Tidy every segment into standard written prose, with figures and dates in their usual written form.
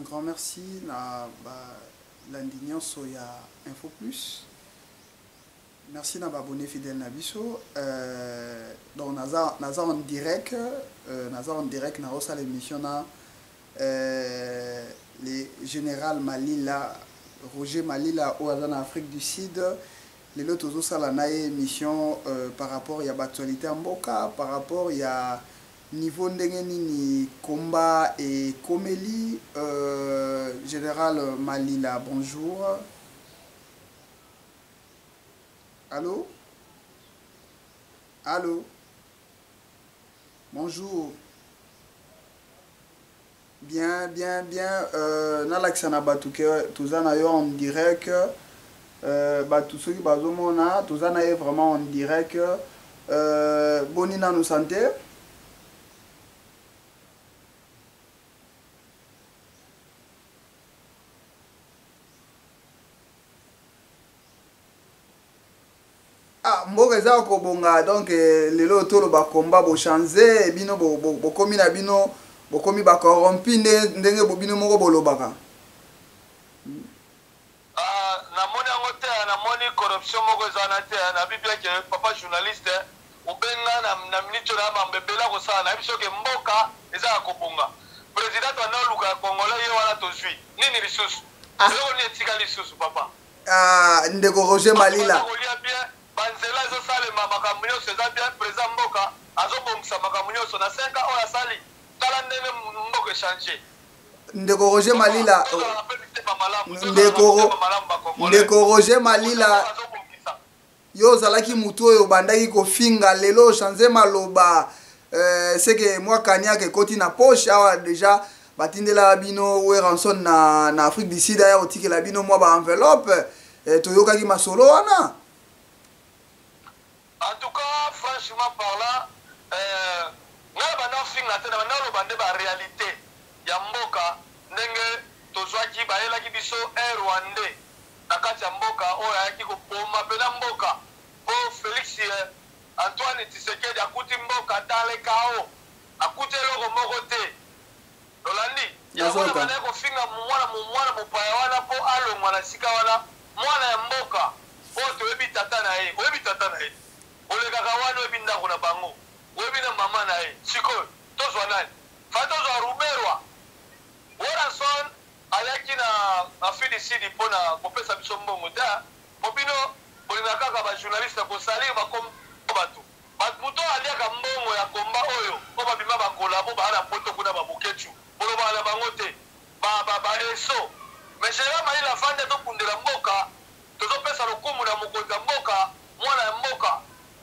Un grand merci na l'indignation Soya Info Plus. Merci na abonné fidèle na biso. Donc naza en direct, na rosa l'émission na le général Malila Roger Malila au en Afrique du Sud. Les autres toujours ça la émission par rapport à l'actualité en Boka, par rapport à niveau ni combat et comélie. Général Malila, bonjour. Allô? Allô? Bonjour. Bien. Nalaxana Batouke, tout en en direct. Tous ceux qui bazomona, tout en vraiment en direct. Bonina nous santé. Ah, mboka eza kobonga donc lelo tolo ba combat bo changer bino bo komi na bino bo komi ba corrompi ndenge bo bino moko bolobaka. Ah, na moni angote na moni corruption moko eza na te na bibia ke papa journaliste ubenga na minito na bambebela ko sana na biso ke mboka eza kobonga. President wa luka Congolais ye wana tozwi. Nini lisusu? Lelo ni etika lisusu papa. Ah, ndeko Roger Malila. Banzela zo sale makambo nyonso eza bien président mboka azobongisa makambo nyonso na 5 ans oyo asali tala ndenge mboka echange. Ndeko Roger Malila ndeko Roger Malila yo ozalaki mutu oyo obandaki kofinga lelo ochange maloba c'est que moi kaniaka ekoti na poche awa déjà batindela bino weranson na Afrique du Sud aya otikela bino mwa ba enveloppe toyokaki masolo wana. En tout cas, franchement parlant, nga bana finga tena bana lo bande ba réalité ya mboka ndenge tozwaki bayelaki biso Rwandais na kati ya mboka oyo ayaki kopoma pena mboka po Félix Antoine Tshisekedi akuti mboka tale kao akuti eloko moko te Rolandi yango bana kofinga mwana mopaya wana po alongwa na sika wana mwana ya mboka oyo toyebi tata na ye oyebi tata na ye olekaka wana oyebi ndako na bango oyebi na mama na ye sikoyo tozwa nani fa tozwa ruberwa Woranson ayaki na Afrique du Sud mpona kopesa biso mbongo te po bino bolinga kaka bajournaliste kosali bato muto aliaka mbongo ya komba oyo po babima bakolabo baa na poto kuna babuketu bolobaka na bango te baeso mais général Malila afande tokundela mboka tozopesa lokumu na mokonzi ya mboka mwana ya mboka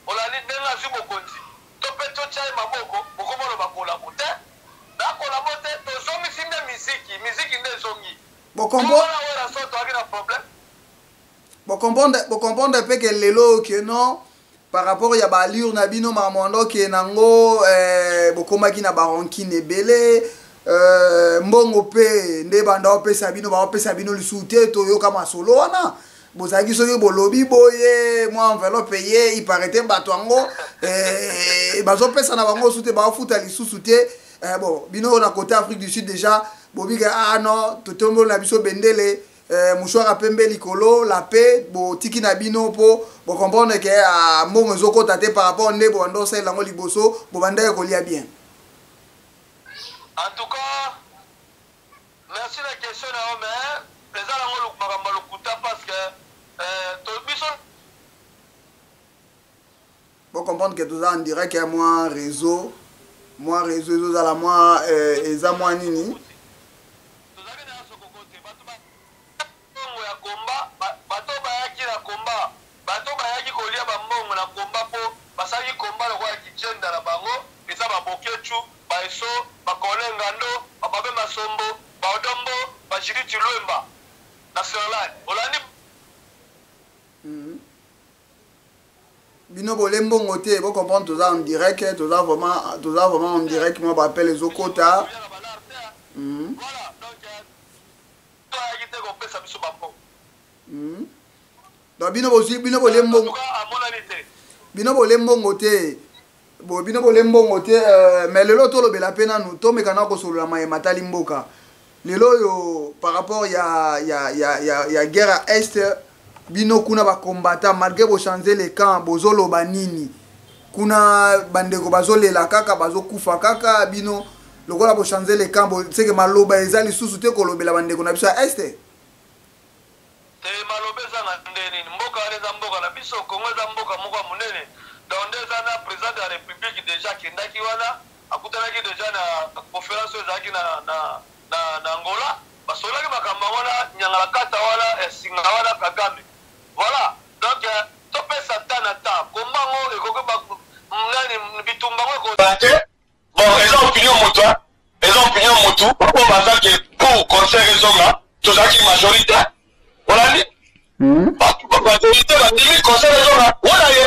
olandi ndenge azwi mokonzi to mpe totyai maboko bokomona bakolabo te nakolabo te tozongisi nde miziki nde ezongi weraso toaki na problème bokomprendre mpe ke lelo ke non par rapport ya baalure na bino mamondo ke nango bokomaki na baronkine ebele mbongo mpe nde banda opesa bino baopesa bino lisusu te toyoka masolo wana bozalaki soki bolobi boye mwa enveloppe ye iparete bato yango bazopesa na bango lisusu te baofuta lisusu te bon bino na côté Afrique du Sud déjà bobika ah non totomboli na biso bendele mouchoir pembe likolo la paix botiki na bino mpo bocomprendre ke mbongo ezokota te par rapport nde bobanda osalela yango liboso bobandaki kolia bien. En tout cas merci la question na yo mais eza nango makambo lokuta parce que biso bon comprendre que toza en direct ya mwa réseau ezozala mwa eza mwa nini tozalaki na sokoko te bato ya komba bato bayaki na komba bato bayaki kolia bambongo na komba mpo basalaki komba lokola ya kijenda na bango eza baboketu baeso bakole ngando bababe masombo baodombo bajiriti lwemba national olandi bino bolembongo te bo comprendre toza en direct toza vraiment en direct moi bappelle les okota voilà donc toyaki te kopesa biso bambongo donc bino bolembongo bino bolembongo te bino bolembongo te mais lelo tolobela mpe nanu tomeka na kosolola mayema tali mboka lelo yo par rapport ya guerre à est bino kuna ba combattant malgré bo changer les camps bozolo banini kuna bandeko bazolela kaka bazokufa kaka bino lokola bo changer les camps bo c'est que maloba ezali susu te kolobela bandeko na biso à est te maloba ezanga ndeni mboka aleza mboka na biso Kongo eza mboka moko munene donc déjà na président de la République déjà kendaki wana akutanaki déjà na conférence ezaki na Angola basolaki makambo wana nyangala kata wana singa wana Kagame voilà donc topesa tana ta kombango ekoke ba nani bitumbango ko bon ils ont opinion motu pour baza que pour conseil rezonga tozaki majorité voilà ni majorité ba dimi conseil rezonga voilà ye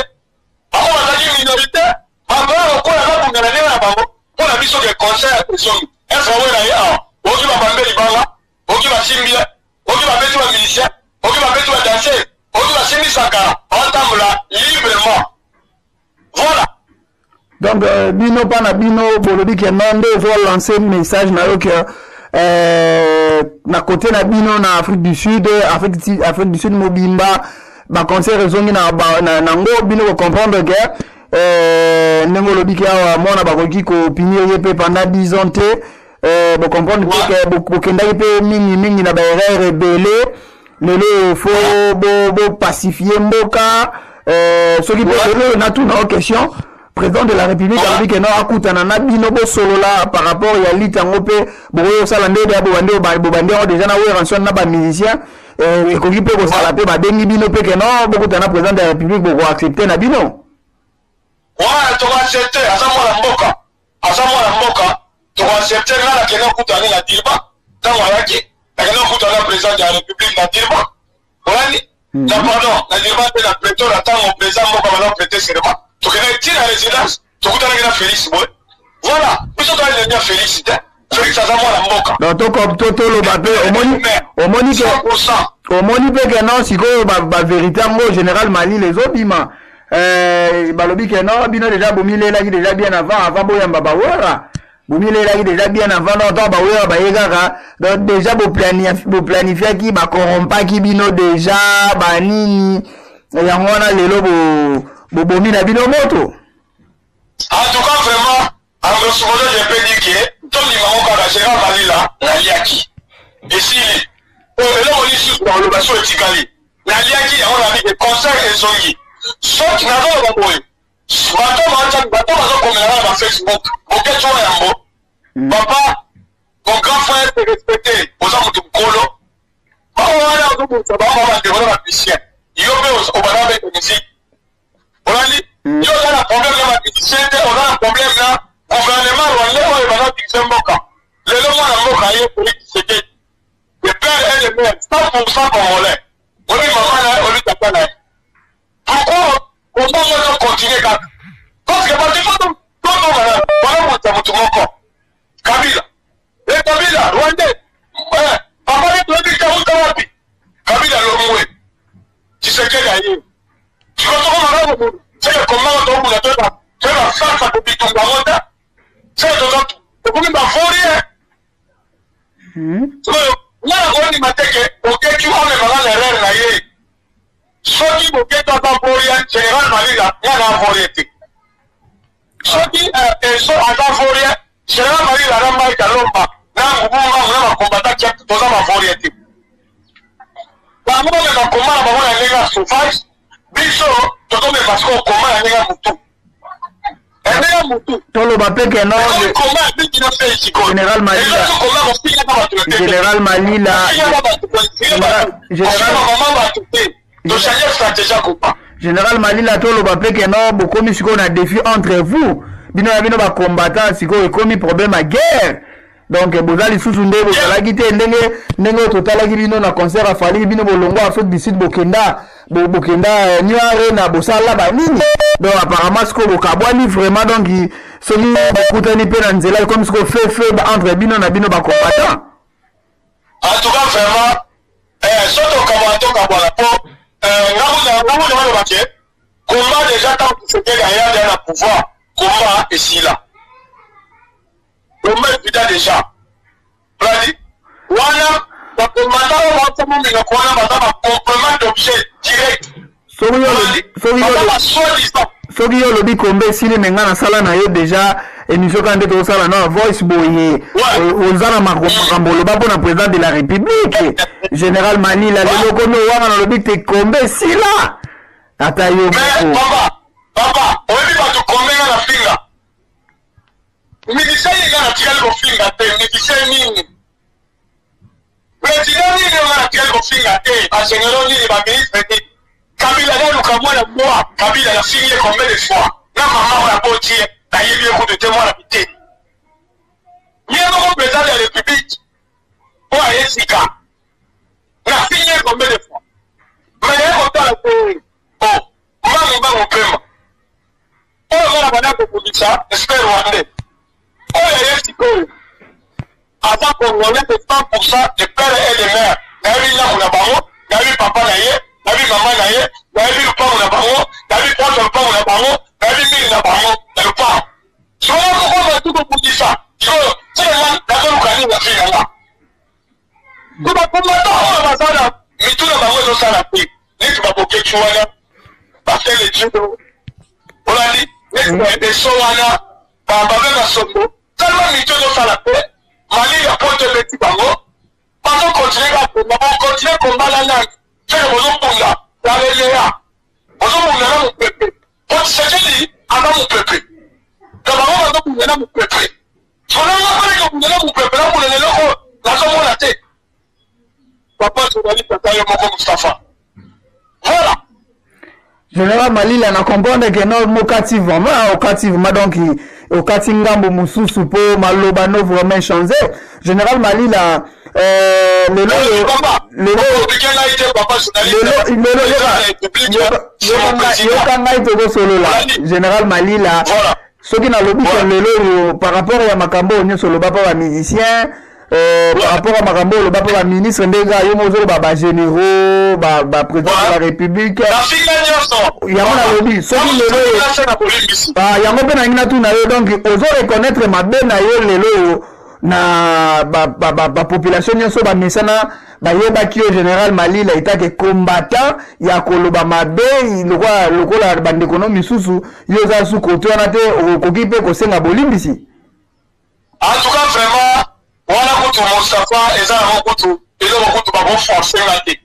ako bazaki minorité ba ba ko la ba ngana na bango pour la biso que conseil rezonga est-ce que voilà ya oki ba bambeli banga oki ba simbia oki ba betu ba miliciens oki ba betu ba danser oki ba simbi saka entamble librement voilà. Donc, bino pana bino bolobi que non de faut lancer message na yo que na côté na bino na Afrique du Sud mobimba ba conseil raison na ngo bino ko comprendre que nengo lobi que awa mona ba koki ko opinion yepe pendant 10 ans te bo comprendre que bo kenda yepe mingi na ba rebelle lelo faut bo pacifier mboka soki peut na tout na question. Président de la République a dit que non akutana na bino bo solo là par rapport à litango pe boyo sala ndede abo bande déjà na rançon na ba musicien et ko gipe ko sala pe ba dengi bino pe que non bokutana président de la République bo accepter na bino ouais to accepter asamoa la mboka to accepter na la kena kutana na Dilba tango yaki na kena kutana président de la République na Dilba voilà ni pardon na Dilba pe na président la tango président mboka va prêter serment. Tu connais la résidence, tu connais Félix Boy. Voilà, puis tu connais bien Félix, Félix a la mboka. Donc to comme toto le babé, au moni que non si go ba vérité en général Mali les obima. Balobi que non bino déjà bomile là déjà bien avant boyamba bawera. Bomile là déjà bien avant non bawera ba yegara. Donc déjà bo planifier qui ba corrompa qui bino déjà ba nini. Yango na lelo Bobomi na bino moto. En tout cas, vraiment, en grosso modo, je peux dire que tout le monde a géré Mali là, na liaki. Et si, là, on est sur le bassin de Tigali. Na liaki, on a mis des concerts et zongi. Sauf qu'il n'a pas de boy. Bateau, comme dans Facebook. Ok, tu vois, Yambo. Papa, mon grand frère est respecté. Aux hommes de Kolo. On va dévoiler la piscine. Il y a au banane avec la musique. On a dit, il y a un problème là, on a un problème là, gouvernement rwandais, on va dire Mboka. Le nom de Mboka est politique, le père et le mère, 100% congolais. On dit, maman là, on lui tape là. Pourquoi on va continuer là? Parce que parti faut tout voilà, voilà mon corps. Kabila. Et Kabila, rwandais. Papa est tout dit Kawapi. Kabila l'homme. Tu sais quel est tu vas te c'est comment on doit faire la face à côté de ton baronne. C'est le premier bafourier. Là, on dit que ok, tu vas me voir l'erreur là. Ceux qui ok, tu as bafourier, général Malila, il y a un bafourier. Ceux qui sont à bafourier, général Malila, il y a un kalomba. Là, on va combattre qui a tout ça bafourier. Là, on va combattre la sauvage. Biso, tu tombes parce qu'on combat la nègre moutou. La nègre moutou. Tout le bapé que non. Général Malila. Général Malila. Général Malila, tout le bapé que non, beaucoup de choses on a défi entre vous. Bino ba combattant, si ko commis problème à guerre. Donc bozali susunde bozala kite ndenge total bino na concert afali bino bolongo Afrique du Sud bokenda niare na bosala ba nini. Donc apparemment ce que bokabwani vraiment donc celui bakutani pe na nzela comme ce que fait entre bino na bino ba combattant. En tout cas vraiment soto kabwala po ngamu na baké combat déjà tant que c'était gagné dans le pouvoir combat ici là. Le mec putain déjà. wana bakomanda oyo baotomominga kuwana baza bacomplement d'objet direct soki yo olobi kombe esili me nga nasala na yo déjà émission kaka nde tozosala na voice boye oza na makambo oloba mpona président de la république général Malila lelo komi owanga na lobi te kombe esila ata yo papa oyebi bato kombe nga na finga midisien yenga na tikali kofinga te midisien nini président nini onga na tikali kofinga te bagénéraux nini baministre nini Kabila na luka mwana mwa Kabila na finye combien de fois na mama oya botie na yebi ekutu te mwana biteni yebo ko président de la république oya yesika na finye combien de fois mais yebo tala ko mangu pema oya bana ko kulisa espère rwandais oya yesiko ata congolais de 100% de père et de mère na yebi na kuna bango na yebi papa na ye nabi mama na ye nabi lupango na bango nabi poso lupango na bango nabi mili na bango na lupango soyo moko batuko kudisa soyo tena nakoluka nini na fina nga kuba komata oyo basala mituna bango ezosala te neti babokecu wana basele judo olandi neti eso wana babenga sondo salma mitu ezosala te mali ya poto ebeti bango bazokontinue kapomba bakontinue kombala nani fere bozokunda laleleya bozokunda na mopepe otisekeli aza mopepe na bango bazokunda na mopepe sonanga baleka kunda na mopepe na kuna leloko nazomona te papa tozali tata yo moko Moustapha voilà général Malila na comprendre que no mokati vraiment donc okati ngambo mususu po maloba no vraiment changer général Malila yokangai tokosolola général Malila soki nalobi lelo par rapport ya makambo nyonso oloba mpo bamusicien par rapport à makambo oloba mpo baministre ndenge yo mozoloba bagénéraux baprésident de la république yango nalobi soki lelo yango mpe nangi natuna yo donc ozoreconnaître mabe na yo lelo na population nyonso bamesana bayebaki yo général Malila etake combattant ya koloba mabe lokola bandeko no misusu yo oza su kote wana te okoki mpe kosenga bolimbisi en tout cas vraiment wana kutu Moustapha eza na kutu eloko kutu bakoforce nga te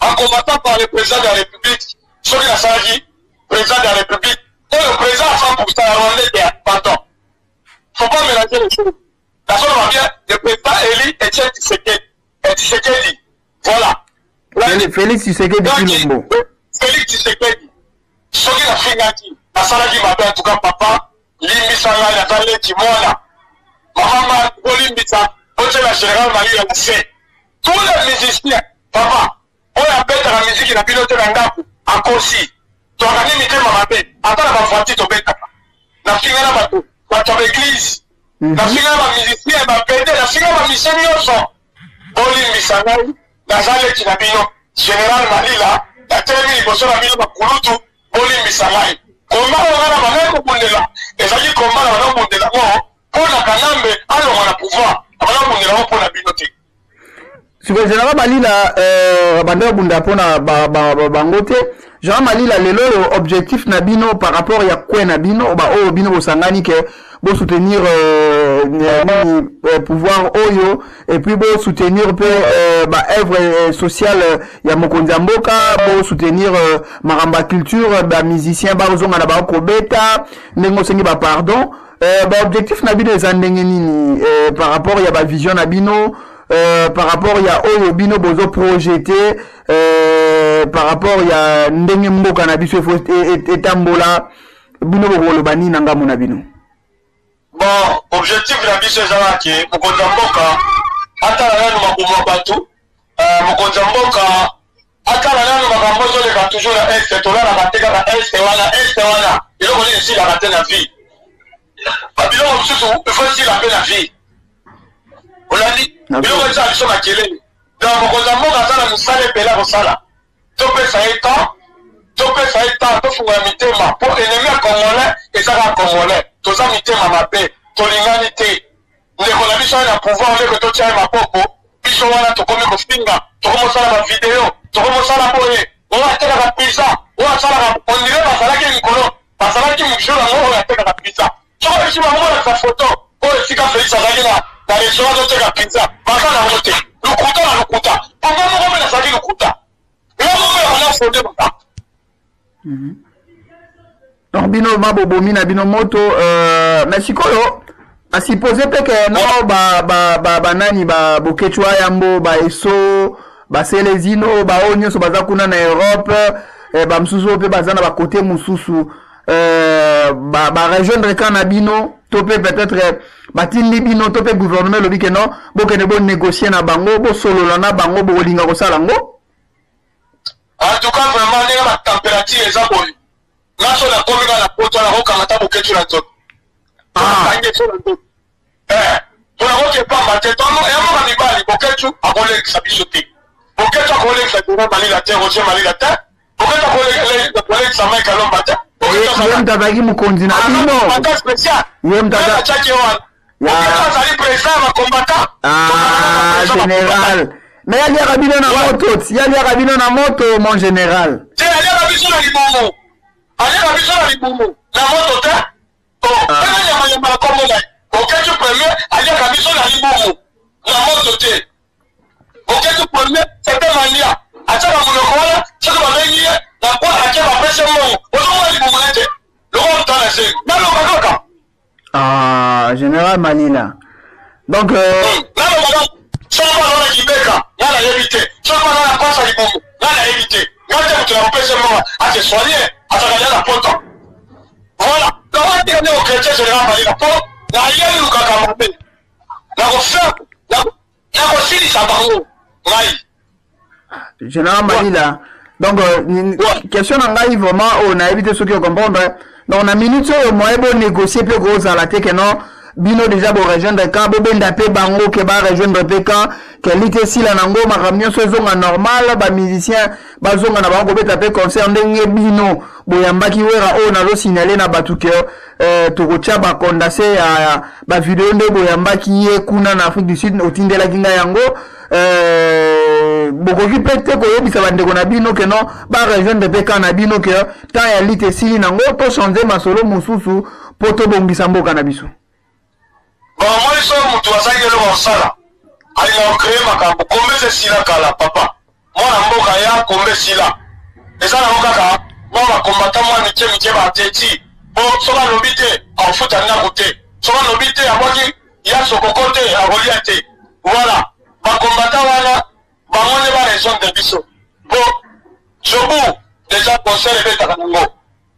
en combattant par le président de la république soki nasalaki président de la république oyo président à 100% ya rwandais te pardon faut pas mélanger les choses. La seule manière, le président élu Etienne Tshisekedi. Voilà. Félix Tshisekedi Tshilombo. Félix Tshisekedi. Soki na fingaki, na salaki mabe en tout cas papa, limbisa nga na tale kimona. Mama bolimbisa, oche la général Malila na se. Tous les musiciens, papa, oya beta la musique na pilote na ngaku, akosi. Toakani mitema mabe, ata na bafuati tobeta. Na finga na bato, bato l'église. Na finga ba musicien ba pede na finga ba mission nyonso bolimbisa ngai nazale tina bino général Malila na temi liboso na bino bakulutu bolimbisa ngai komba wana bangai kobundela ezali komba na banabundela ngo mpona kanambe alonga na pouvoir abanabundela ngo mpona bino te siko général Malila bandeko bunda mpona bango te général Malila lelo objectif na bino par rapport ya kwe na bino ba oyo bino bosangani ke pour soutenir pouvoir oyo et puis pour soutenir œuvre sociale ya mokonzi mboka pour soutenir maramba culture ba musicien ba ozonga na ba kobeta ndenge osengi ba pardon objectif na bino eza ndenge nini par rapport ya ba vision na bino par rapport ya oyo bino bozo projeté par rapport ya ndenge mboka na biso etambola bino bokoloba nini na ngambo na bino. Bon, objectif la biso ezalaki mokonzi mboka atala nanu makumu bato mokonzi mboka atala nanu makambo ezoleka toujours na este tolala bateka na este wana eloko nini esilaka te na vie babiloko mosusu ifo esila mpe na vie olandi biloko ezala biso makelele donc mokonzi mboka aza na mosala ebele kosala topesa ye temps tofungola mitema mpo ennemi ya congolais ezaka congolais toza mitema mabe tolingani te ndeko na biso na pouvoir ndeko totia mapoko biso wana tokomi kofinga tokomosala bavideo tokomosala boye oyo atekaka pizza oyo asalaka ondire basalaki likolo basalaki mokilo yango oyo atekaka pizza soko biso bamolakisa foto oyo esika Félix azalaki na restaurant toteka pizza baza nango te lukuta na lukuta pongo moko mpe nazalaki lukuta eloko mpe bana fote baka. Donc bino mabobomi na bino moto mais sikoyo asipose peke no banani bokechwa yambo baeso baselezino bao nyonso baza kuna na Europe bamsusu mpe baza na bakote mosusu barejoindre ka na bino to mpe peut-être batindi bino to mpe gouvernement elobi ke no bokende bonégocier na bango bosolola na bango bokolinga kosala yango. En tout cas vraiment ndenge batempérature eza boye naso nakomi na poto nakokamata boketu na nzoto kange so na nzoto tonakoki epamba te yamoka mibali boketu akolekisa biso te boketu akolekisa tena malila te roger malila te boketu akolekisa Mike Alomba te ye mtazaki mokonzi na bino ye mtazaki wana boketu azali président ya bakombata général mais yaliaka bino na moto ti yaliaka bino na moto mon général te aliaka biso na libumu aliaka biso na libumu na moto te tena nyamanyama na kombo na ye boketu premier aliaka biso na libumu na moto te boketu premier c'était mania atiaka monoko wana soki babengi ye na mpo atie bapese mbongo ozomona libumu na te loko motana se naloba kaka général Malila donc naloba kaka soki bana na kibeka nga nayebi te soki bana na pasa libumu nga nayebi te nga te moto na kopesa mbongo ate soigne azakalia na poto voilà nawatika nde okretien général Malila mpo nayebi lukaka mabe nakosilisa bango ngai général Malila donc question na ngai vraiment oyo nayebi te soki ocomprendre donc na minute oyo moye bonégocier mpe kozala te ke non bino déjà borejoindre ka bobenda mpe bango ke barejoindre mpe ka ke lite esila nango makambo nyonso ezonga normal bamusicien bazonga na bango kobeta mpe concert ndenge bino boyambaki wera oyo nazosignale na bato ke tokotia bakondase ya bavideo nde boyambaki ye kuna na Afrique du Sud otindelaki ngai yango bokoki mpe te koyebisa bandeko na bino ke non barejoindre mpe ka na bino ke temps ya lite esili nango tochange masolo mosusu mpo tobongisa mboka na biso. omoni so moto azalaki eloko kosala alinga kokreye makambo kombe eza esila kala papa mwana mboka ya kombe esila eza nango kaka mwa bakombata mwa mike mike bateti po soki alobi te akofuta ndako te soki alobi te abwaki ya sokoko te akolia te voilà bakombata wana bango nde barejoindre biso po jobu deja concert ebetaka nango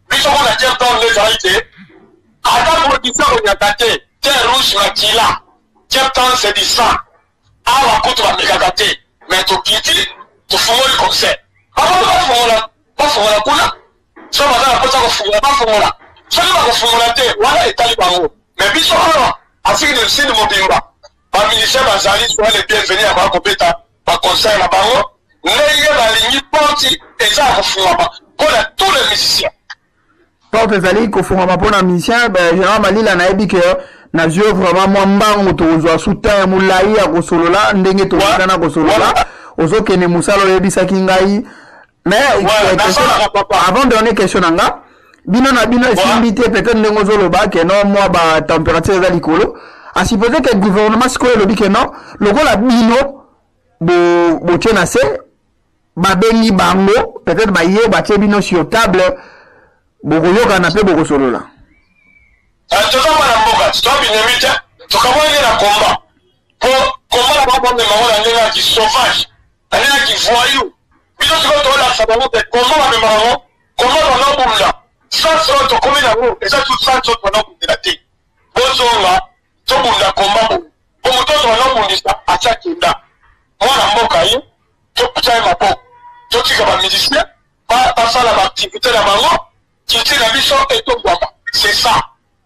biso kuna Cape Town nde ezalaki te ata production konyaka te terre rouge makila Cape Town c'est du sang awa kutu bamekaka te mais tokiti tofungoli concert bakoto bafungola kuna so baza na posa kofungola bafungola soki bakofungola te wana etali bango mais biso awa Afrique du Sud mobimba bamusicien bazali soa le bienvenu ya bakobeta baconcert na bango ndenge balingi porti eza ya kofungama mpona tous les musiciens porte ezali kofungama mpona musicien général Malila nayebi ke na zio vraiment mwa mbango tokozwa soutien ya molai ya kosolola ndenge tokokana kosolola ozokende mosala oyebisaki ngai mais avant de donner question na nga bino na bino esimbi te peut-être ndenge ozoloba ke non mwa batempérature eza likolo asupposé ke gouvernement sikoyo elobi ke non lokola bino botie na se babengi bango peut-être baye batie bino sur table bokoyokana mpe bokosolola tozomona mboka tobinemi te tokamwenge na komba po komba na bamembango na ndenge yaki sauvage na ndenge yaki voyou biso sikoyo tolakisa bango te komba bamembango komba banobunda sanse oyo tokomi nango eza tu sanse oyo banobundela te bozonga tobunda komba bo moto oyo banobundisa atia kenda mwana mboka ye tokuta ye maboko totika bamusicien basala baactivité na bango culture na biso etongwama c'est ça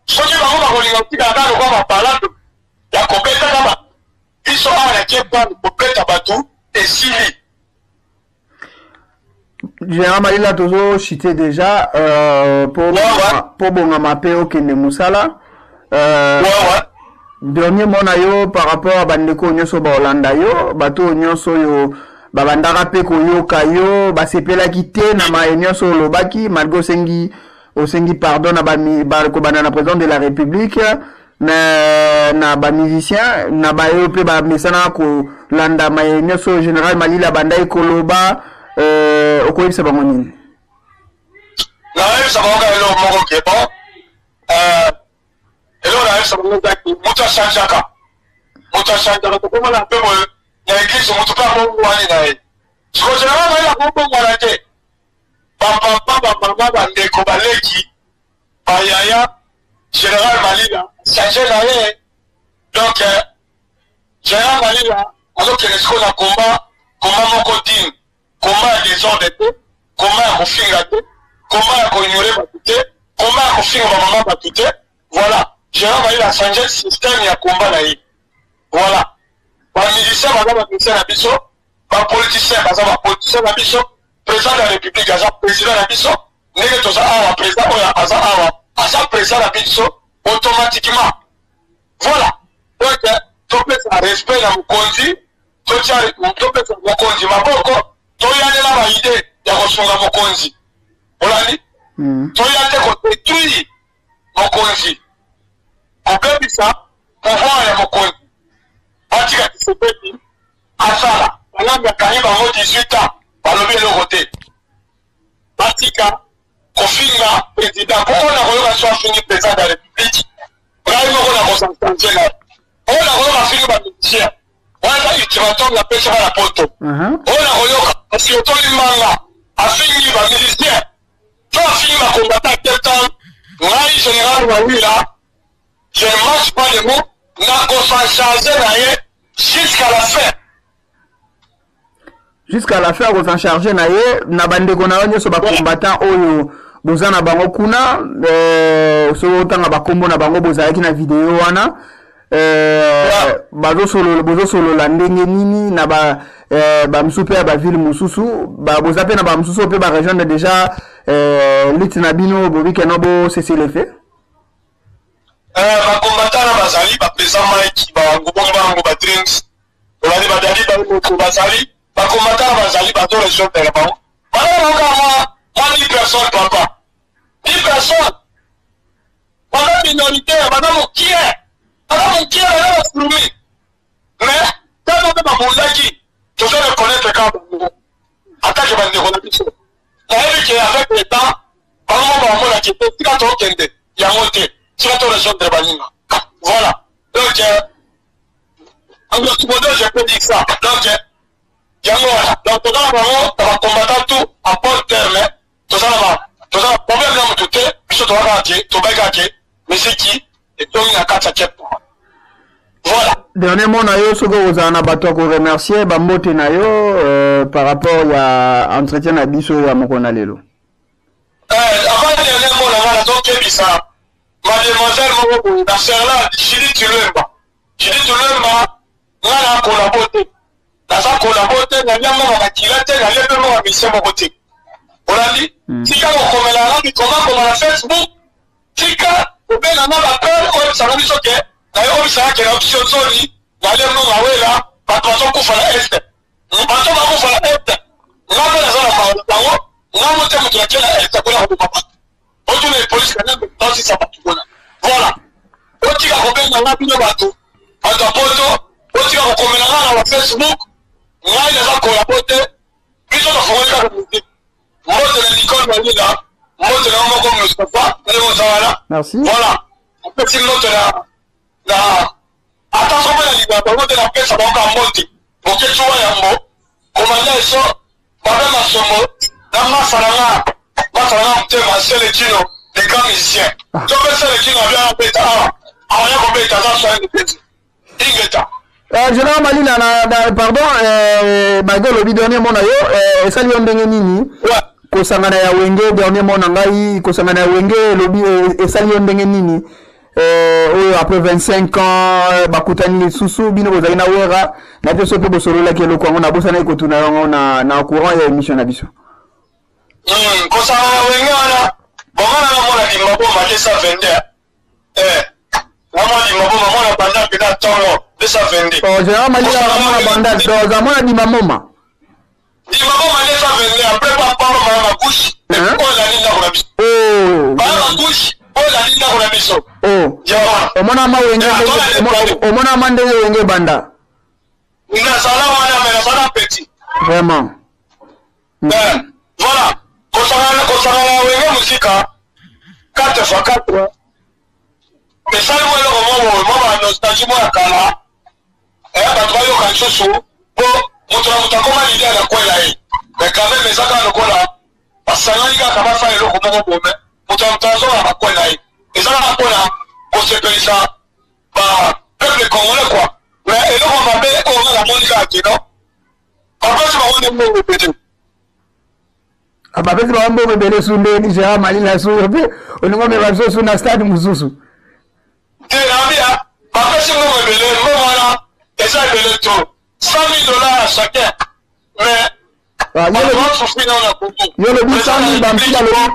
soki bango bakolinga kotika ata lokwa bapalado ya kobeta kama biso awa na Cape Town kobeta bato esili général Malila tozochite déjà po bongama mpe okende mosala dernier mot na yo par rapport à bandeko nyonso ba Hollanda yo bato nyonso yo babandaka pe koyoka yo basepelaki te na ma nyonso olobaki malgré osengi pardon na kobanda na président de la République na ba musicien na ba yo pe ba mesana ko landa ma nyonso général Malila bandai koloba okoyebisa bango nini na yebisa bango elo moko ke bon elo na yebisa bango ki mutu achangeaka tokomona mpe boye na église mutu mpe amongwani na ye siko général Malila akobongwana te bapapa bamama bandeko baleki bayaya général Malila change na ye donc général Malila azokende siko na komba moko dine komba ya désordre te komba ya kofinga te komba ya koignore bato te komba ya kofinga bamama bato te voilà général Malila achange système ya komba na ye voilà bamusicien baza bamusicien na biso bapoliticien baza bapoliticien na biso président de la République aza président na biso ndenge toza awa président oyo aza awa aza président na biso automatiquement voilà donc topesa respect na mokonzi topesa mokonzi maboko toyanela baide ya kosunga mokonzi olandi toya te kodétruire mokonzi kobebisa pouvoir ya mokonzi batika Tshisekedi asala bangambi akangi bango 18 ans balobi eloko te batika kofinga président mpo na koyoka so afingi président de la République ngai moko na kosansange na oyo na koyoka afingi bamusicien wana ultimatum na pesa bana poto oyo na koyoka kasi otoli manga afingi bamusicien to afingi bakombata quelqu'un ngai général Malila je ne mange pas les mots na kosancharge na ye jusqu'à la fin jusqu'à la fin on charger na ye na bandeko na nyonso ba combattant oyo bozana bango kuna so tanga bakombo na bango bozalaki na video wana bozo solo la ndenge nini na ba msupe ya ba ville mususu boza pe na ba msusu pe ba rejoindre déjà litina bino bobike no bo cesser les faits ba combattant na bazali ba président Mike ba ngobongo ba drinks olani ba dali ba moto bazali ba combattant bazali ba to région de la bango moi 10 personnes papa 10 personnes bana minoritaire bana mokie bana surumi mais tellement de babulaki je vais reconnaître quand attaque bandeko na biso na yebi ke avec le temps bango la ki pe tika to kende ya mote tika to région de baninga voilà donc en grosso modo je peux dire ça donc donc tozala bango na combattant tout en bon terme tozala problème na motu te biso tobaka te tobaka te misiki etongi na kati ya kepo voilà dernièrement na yo soko ozala na bato ko remercier bambote na yo par rapport ya entretien na biso ya moko na lelo avant dernièrement na ngana tokebisa mademoiselle moko na serla Judith Tulemba ngana kolabote naza kolabote na nyama makila te na lebe mo mission moko te olandi tika kokomela na koma na Facebook tika obena na bapel oyo sango biso ke na yo bisaka ke na option zoni na lemo ngawela bato bazokufa na este bato bakufa na este ngabo na zona maolo bango ngabo te mutu akela este kuna kubaba otu na police kana ndosi sa batu kuna voilà otika kobena na bino bato poto otika kokomela na Facebook ngai na kolabote biso na fonga ka musique mbote na Nicole Malila mbote na moko Mustafa nemo zawala merci voilà petit note na attention na libaba mbote na pesa bango mbote boke chuwa yambo komanda eso baba masomo na masala mtema sele kino les grands musiciens to pesa le kino bia beta awa ko beta za so ndepezi ingeta général Malila pardon bagolo lobi dernier mona yo esali yo ndenge nini kosangana ya wenge dernier mona ngai kosangana ya wenge lobi esali yo ndenge nini oyo après 25 ans bakutani lisusu bino bozali na wera na te so pe bosolola ke loko ngo na bosana ikotuna yango na courant ya émission na biso kosangana ya wenge wana bongana na mona dimba bo makesa vende Maman dit maman, maman, la banda, puis là, attends, 222. Oh, général Malila, maman, la banda, dans un mois, dit maman. Dit maman, ma 222, après, papa, maman, ma couche, et puis, on l'a dit dans la biso. Oh. Ma couche, on l'a dit dans la biso. Oh. Yawa. Au moins, on m'a banda. Il a ça là, mais ça là, petit. Vraiment. Voilà. Concernant la musique, 4x4. Mais ça, moi, le moment, la nostalgie, moi, la cala. Et là, quand tu vas au cancho, bon, on te comment l'idée à la quoi là. Mais quand même, ça, quand on a, parce que ça, il y a quand même fait le comment on peut, on te à la quoi là. Et ça, la quoi là, on se paye ça, bah, peuple congolais, quoi. Mais, et là, on va bien, on a la mondiale qui, non? Après, tu vas voir des mots, Ah, bah, parce que on va bébé sur le Général Malila sur le peu, on va mettre sur le stade Moussousou. Et là, bien, après, si on va bébé, voilà, et ça, il est tout. $100 000 à chacun. Mais, il y a le but 100 000,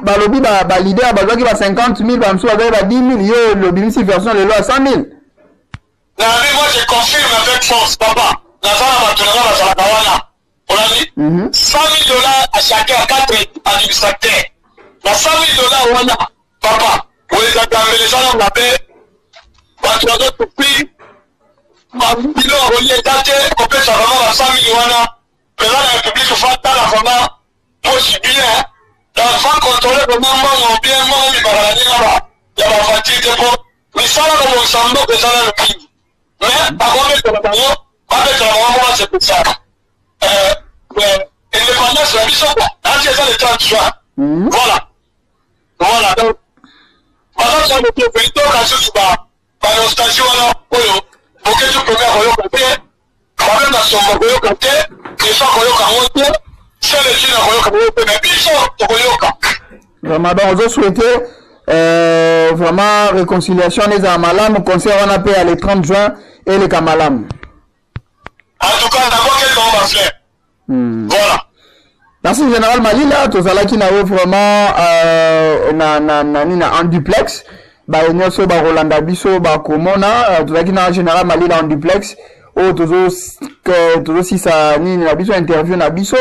bah, le but, bah, l'idée, bah, qui va 50 000, bah, avec 10 000, il y a le but, si version, le lot à 100 000. Moi, je confirme avec force, papa. La salle va tourner dans la Kawana. On a dit $100 000 à chacun, 4 administrateurs. La $100 000, on a, papa. Vous les avez les gens, on a fait. Tu as d'autres prix. Il a relié daté, on peut savoir la 100 000 wana. Président de la République, il faut attendre la femme. Moi, je suis bien. L'enfant contrôlé comment moi, bien, moi, il va aller là-bas. Il y a ma fatigue, mais ça, là, on s'en va, ça, là, le king. Mais, par contre, avec la maman, c'est pour ça. Indépendance, la mission, c'est ça le 30 juin. Voilà. Voilà. Donc, par exemple, ça, le président, quand je suis par nostalgie, voilà, pour que tu peux faire un côté, quand même, dans son côté, ils sont côté, c'est le chien côté, mais ils sont côté. Vraiment, donc, je souhaitais vraiment réconciliation des Amalam, concert on appelle les 30 juin et les Kamalam. En tout cas, d'abord, quel nom on va faire? Voilà. Merci, Général Malila. Tout ça là qui n'a vraiment en duplex. Bah, il y a ce Rolanda Bisso, bah, Komona. Tout ça qui n'a Général Malila en duplex. Oh, toujours si ça n'a Bisso interview na Bisso.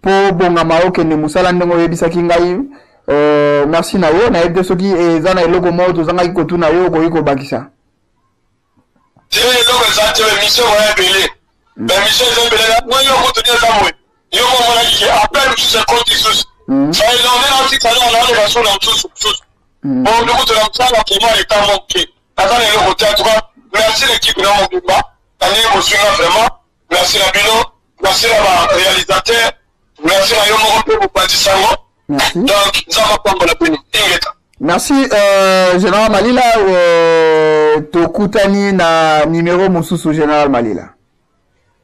Pour Bongamao, que nous Moussala Ndongo Yebisa Kingaï. Merci Nayo. Na Ebde Soki et Zana et Logo Mo, tout ça qui Kotu Nayo, Koyiko Bakisa. Tu veux donc ça, tu veux mission, on va appeler. La mission est appelée là. Moi, je vais continuer ça, moi. Je vais appelle tous ces comptes ici. Ça est nommé dans le salon, on a des façons dans tous. Bon, nous, tout le monde, là, qui m'a été manqué. Attends, les côté, en tout cas, merci l'équipe, non, mon débat. Année, vous suivez vraiment. Merci la Bino. Merci la réalisateur. Merci la Yomo, pour partir Merci. Donc, ça va prendre la peine. Merci, Général Malila. Tokutani na numéro Moussous Général Malila.